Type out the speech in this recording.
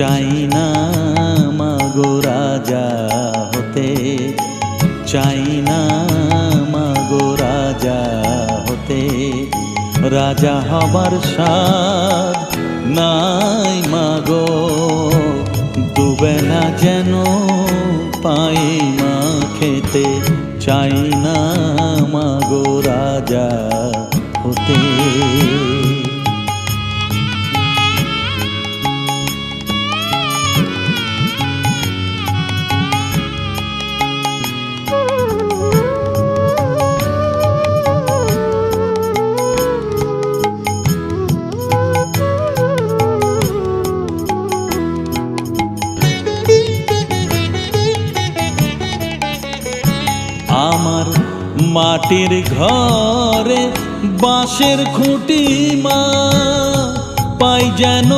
চাই না মাগো রাজা হতে, চাই না মাগো রাজা হতে। রাজা হবার স্বাদ নাই মাগো, দুবেলা যেন পাই মা খেতে। চাই না মাগো রাজা হতে। আমার মাটির ঘরে বাঁশের খুঁটি মা, পাই যেন